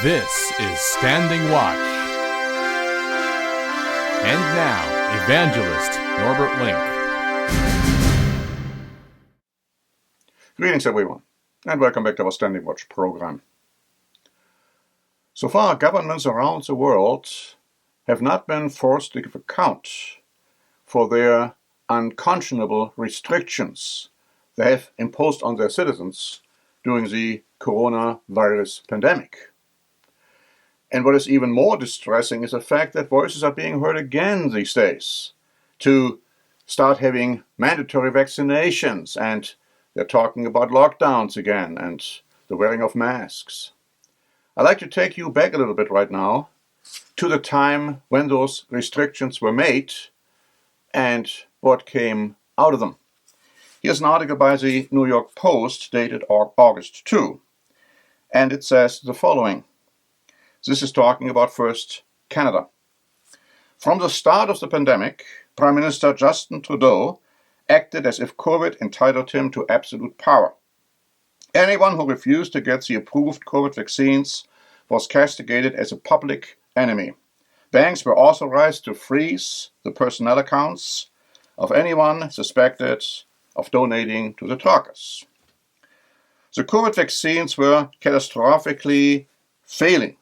This is Standing Watch. And now, Evangelist Norbert Link. Greetings everyone, and welcome back to our Standing Watch program. So far, governments around the world have not been forced to give account for their unconscionable restrictions they have imposed on their citizens during the coronavirus pandemic. And what is even more distressing is the fact that voices are being heard again these days to start having mandatory vaccinations, and they're talking about lockdowns again and the wearing of masks. I'd like to take you back a little bit right now to the time when those restrictions were made and what came out of them. Here's an article by the New York Post dated August 2, and it says the following. This is talking about first Canada. From the start of the pandemic, Prime Minister Justin Trudeau acted as if COVID entitled him to absolute power. Anyone who refused to get the approved COVID vaccines was castigated as a public enemy. Banks were authorized to freeze the personnel accounts of anyone suspected of donating to the talkers. The COVID vaccines were catastrophically failing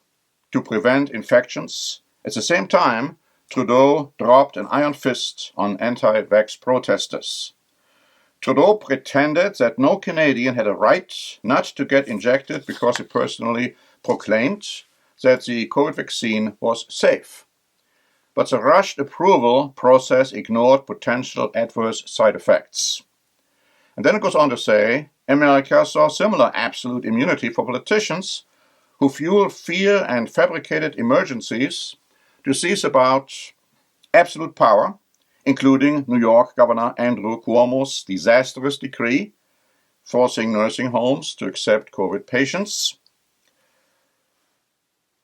to prevent infections. At the same time, Trudeau dropped an iron fist on anti-vax protesters. Trudeau pretended that no Canadian had a right not to get injected because he personally proclaimed that the COVID vaccine was safe. But the rushed approval process ignored potential adverse side effects. And then it goes on to say, America saw similar absolute immunity for politicians who fuel fear and fabricated emergencies to seize about absolute power, including New York Governor Andrew Cuomo's disastrous decree forcing nursing homes to accept COVID patients,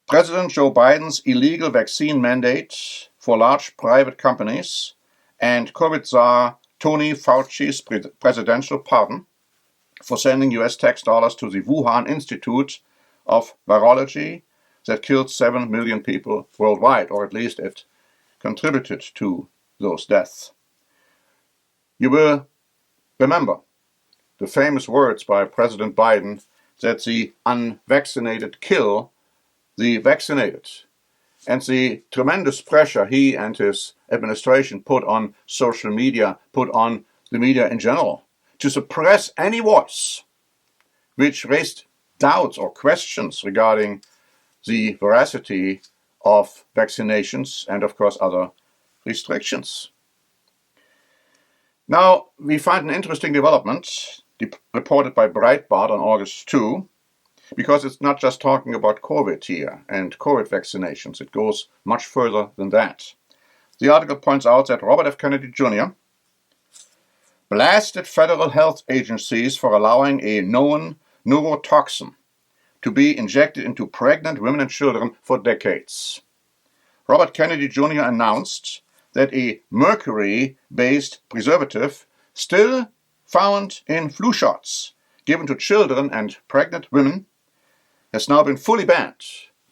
President Joe Biden's illegal vaccine mandate for large private companies, and COVID czar Tony Fauci's presidential pardon for sending U.S. tax dollars to the Wuhan Institute of Virology that killed 7 million people worldwide, or at least it contributed to those deaths. You will remember the famous words by President Biden that the unvaccinated kill the vaccinated, and the tremendous pressure he and his administration put on social media, put on the media in general, to suppress any voice which raised doubts or questions regarding the veracity of vaccinations and, of course, other restrictions. Now, we find an interesting development reported by Breitbart on August 2, because it's not just talking about COVID here and COVID vaccinations. It goes much further than that. The article points out that Robert F. Kennedy Jr. blasted federal health agencies for allowing a known neurotoxin to be injected into pregnant women and children for decades. Robert Kennedy Jr. announced that a mercury-based preservative still found in flu shots given to children and pregnant women has now been fully banned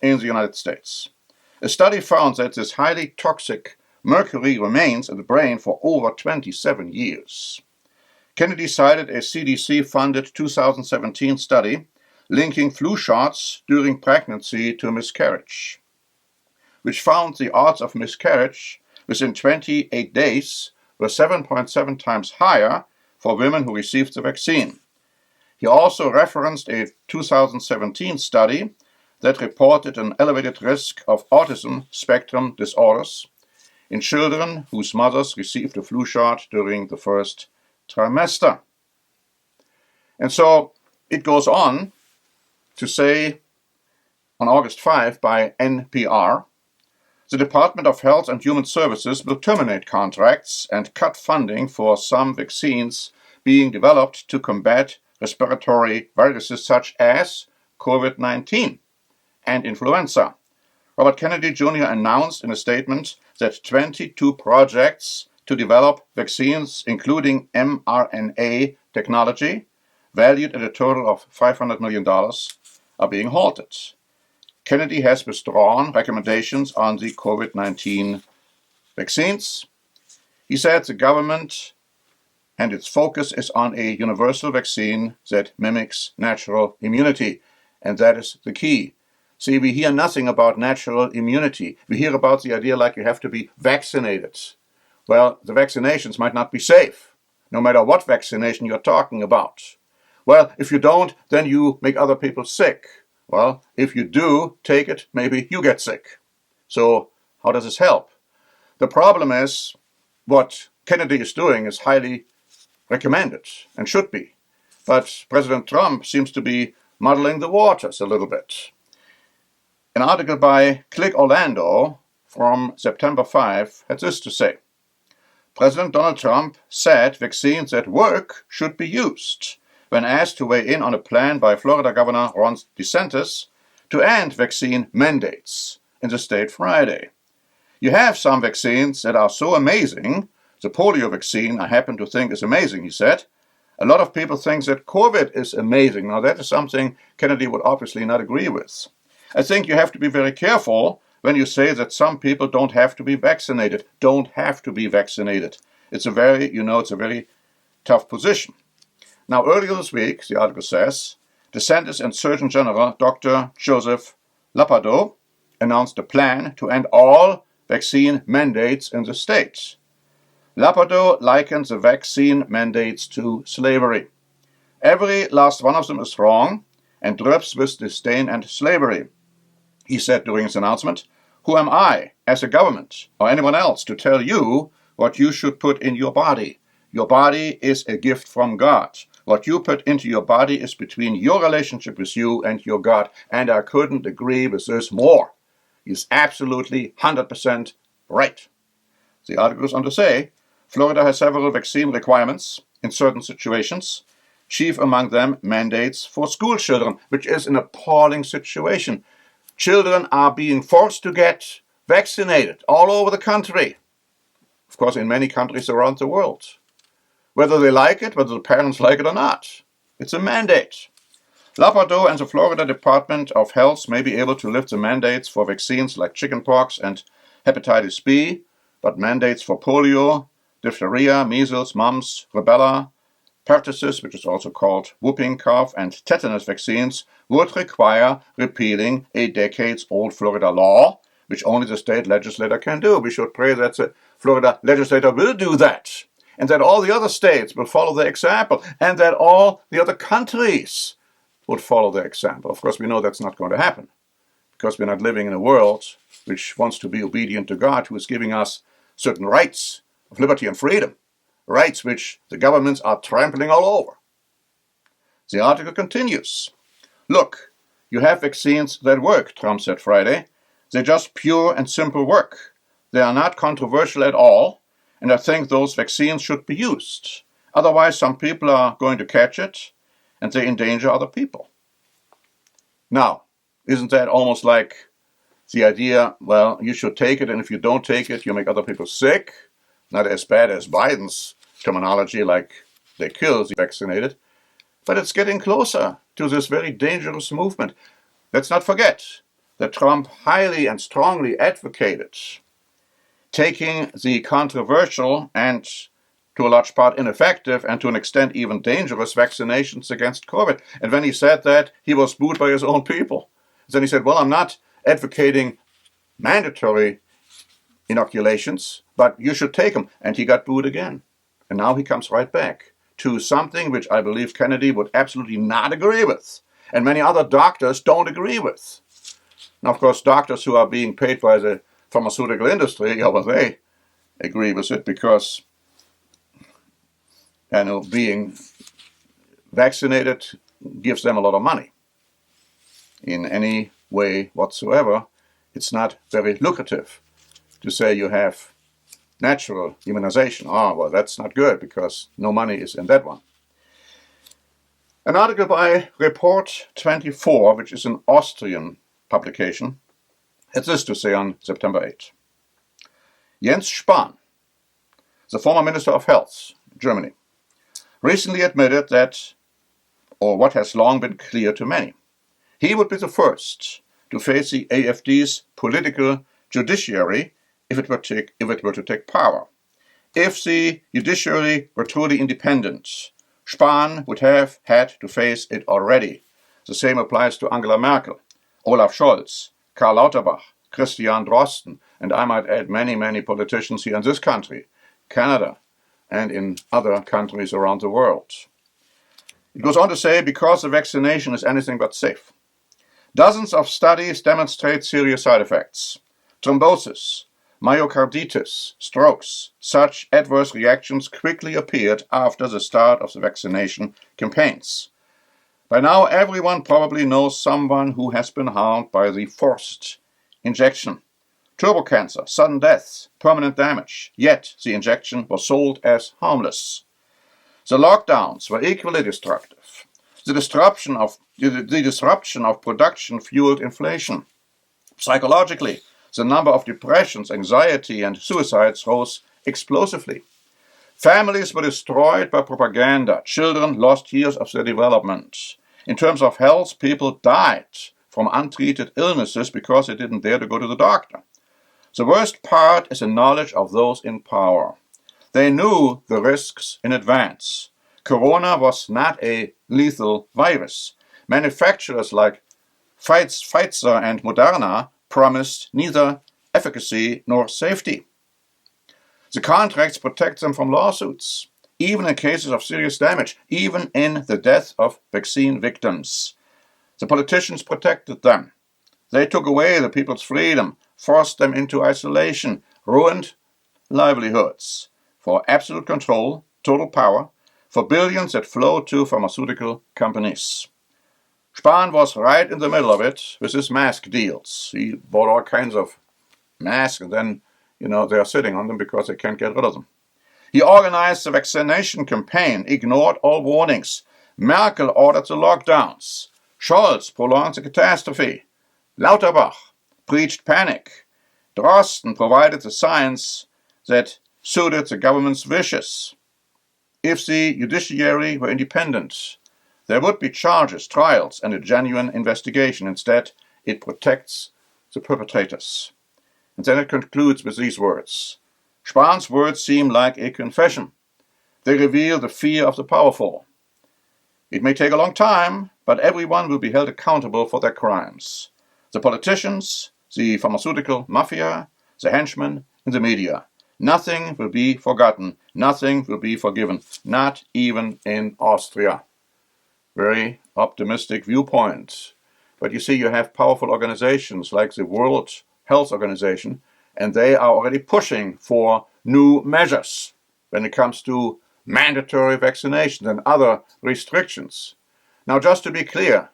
in the United States. A study found that this highly toxic mercury remains in the brain for over 27 years. Kennedy cited a CDC-funded 2017 study linking flu shots during pregnancy to miscarriage, which found the odds of miscarriage within 28 days were 7.7 times higher for women who received the vaccine. He also referenced a 2017 study that reported an elevated risk of autism spectrum disorders in children whose mothers received a flu shot during the first trimester. And so it goes on to say on August 5 by NPR, the Department of Health and Human Services will terminate contracts and cut funding for some vaccines being developed to combat respiratory viruses such as COVID-19 and influenza. Robert Kennedy Jr. announced in a statement that 22 projects to develop vaccines, including mRNA technology, valued at a total of $500 million, are being halted. Kennedy has withdrawn recommendations on the COVID-19 vaccines. He said the government and its focus is on a universal vaccine that mimics natural immunity, and that is the key. See, we hear nothing about natural immunity. We hear about the idea like you have to be vaccinated. Well, the vaccinations might not be safe, no matter what vaccination you're talking about. Well, if you don't, then you make other people sick. Well, if you do take it, maybe you get sick. So, how does this help? The problem is, what Kennedy is doing is highly recommended and should be. But President Trump seems to be muddling the waters a little bit. An article by Click Orlando from September 5 had this to say. President Donald Trump said vaccines that work should be used when asked to weigh in on a plan by Florida Governor Ron DeSantis to end vaccine mandates in the state Friday. You have some vaccines that are so amazing. The polio vaccine, I happen to think, is amazing, he said. A lot of people think that COVID is amazing. Now, that is something Kennedy would obviously not agree with. I think you have to be very careful when you say that some people don't have to be vaccinated. Don't have to be vaccinated. It's a very tough position. Now, earlier this week, the article says, DeSantis and Surgeon General Dr. Joseph Ladapo announced a plan to end all vaccine mandates in the states. Ladapo likens the vaccine mandates to slavery. Every last one of them is wrong and drips with disdain and slavery. He said during his announcement, "Who am I, as a government or anyone else, to tell you what you should put in your body? Your body is a gift from God. What you put into your body is between your relationship with you and your God." And I couldn't agree with this more. He's absolutely 100% right. The article goes on to say, Florida has several vaccine requirements in certain situations, chief among them mandates for school children, which is an appalling situation. Children are being forced to get vaccinated all over the country. Of course, in many countries around the world. Whether they like it, whether the parents like it or not. It's a mandate. Ladapo and the Florida Department of Health may be able to lift the mandates for vaccines like chickenpox and hepatitis B, but mandates for polio, diphtheria, measles, mumps, rubella, pertussis, which is also called whooping cough, and tetanus vaccines would require repealing a decades-old Florida law, which only the state legislator can do. We should pray that the Florida legislator will do that, and that all the other states will follow their example, and that all the other countries would follow their example. Of course, we know that's not going to happen, because we're not living in a world which wants to be obedient to God, who is giving us certain rights of liberty and freedom, rights which the governments are trampling all over. The article continues. Look, you have vaccines that work, Trump said Friday. They're just pure and simple work. They are not controversial at all, and I think those vaccines should be used. Otherwise, some people are going to catch it, and they endanger other people. Now, isn't that almost like the idea, well, you should take it, and if you don't take it, you make other people sick? Not as bad as Biden's terminology, like they kill the vaccinated, but it's getting closer to this very dangerous movement. Let's not forget that Trump highly and strongly advocated taking the controversial and to a large part ineffective and to an extent even dangerous vaccinations against COVID. And when he said that, he was booed by his own people. Then he said, well, I'm not advocating mandatory inoculations, but you should take them. And he got booed again. And now he comes right back to something which I believe Kennedy would absolutely not agree with. And many other doctors don't agree with. Now, of course, doctors who are being paid by the pharmaceutical industry, well, they agree with it because being vaccinated gives them a lot of money. In any way whatsoever, it's not very lucrative to say you have natural immunization. Well, that's not good because no money is in that one. An article by Report 24, which is an Austrian publication, had this to say on September 8. Jens Spahn, the former Minister of Health, Germany, recently admitted that, or what has long been clear to many, he would be the first to face the AfD's political judiciary if it were to take power. If the judiciary were truly independent, Spahn would have had to face it already. The same applies to Angela Merkel, Olaf Scholz, Karl Lauterbach, Christian Drosten, and I might add many, many politicians here in this country, Canada, and in other countries around the world. It goes on to say, because the vaccination is anything but safe. Dozens of studies demonstrate serious side effects. Thrombosis, myocarditis, strokes. Such adverse reactions quickly appeared after the start of the vaccination campaigns. By now, everyone probably knows someone who has been harmed by the forced injection. Turbo cancer, sudden deaths, permanent damage. Yet the injection was sold as harmless. The lockdowns were equally destructive. The disruption of production fueled inflation. Psychologically, the number of depressions, anxiety, and suicides rose explosively. Families were destroyed by propaganda. Children lost years of their development. In terms of health, people died from untreated illnesses because they didn't dare to go to the doctor. The worst part is the knowledge of those in power. They knew the risks in advance. Corona was not a lethal virus. Manufacturers like Pfizer and Moderna promised neither efficacy nor safety. The contracts protect them from lawsuits, even in cases of serious damage, even in the death of vaccine victims. The politicians protected them. They took away the people's freedom, forced them into isolation, ruined livelihoods for absolute control, total power, for billions that flowed to pharmaceutical companies. Spahn was right in the middle of it with his mask deals. He bought all kinds of masks and then, they are sitting on them because they can't get rid of them. He organized the vaccination campaign, ignored all warnings. Merkel ordered the lockdowns. Scholz prolonged the catastrophe. Lauterbach preached panic. Drosten provided the science that suited the government's wishes. If the judiciary were independent, there would be charges, trials, and a genuine investigation. Instead, it protects the perpetrators. And then it concludes with these words. Spahn's words seem like a confession. They reveal the fear of the powerful. It may take a long time, but everyone will be held accountable for their crimes. The politicians, the pharmaceutical mafia, the henchmen, and the media. Nothing will be forgotten. Nothing will be forgiven. Not even in Austria. Very optimistic viewpoint. But you see, you have powerful organizations like the World Health Organization, and they are already pushing for new measures when it comes to mandatory vaccinations and other restrictions. Now, just to be clear,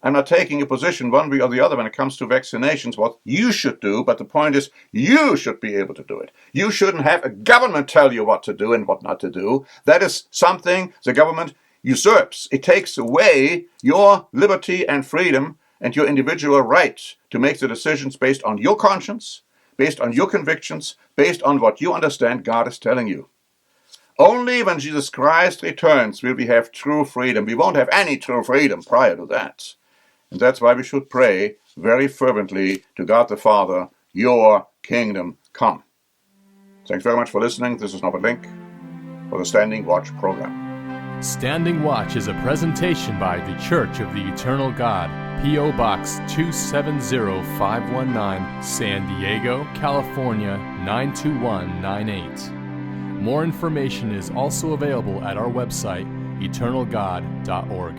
I'm not taking a position one way or the other when it comes to vaccinations, what you should do, but the point is you should be able to do it. You shouldn't have a government tell you what to do and what not to do. That is something the government usurps. It takes away your liberty and freedom and your individual right to make the decisions based on your conscience, based on your convictions, based on what you understand God is telling you. Only when Jesus Christ returns will we have true freedom. We won't have any true freedom prior to that. And that's why we should pray very fervently to God the Father, your kingdom come. Thanks very much for listening. This is Norbert Link for the Standing Watch program. Standing Watch is a presentation by the Church of the Eternal God, P.O. Box 270519, San Diego, California 92198. More information is also available at our website, eternalgod.org.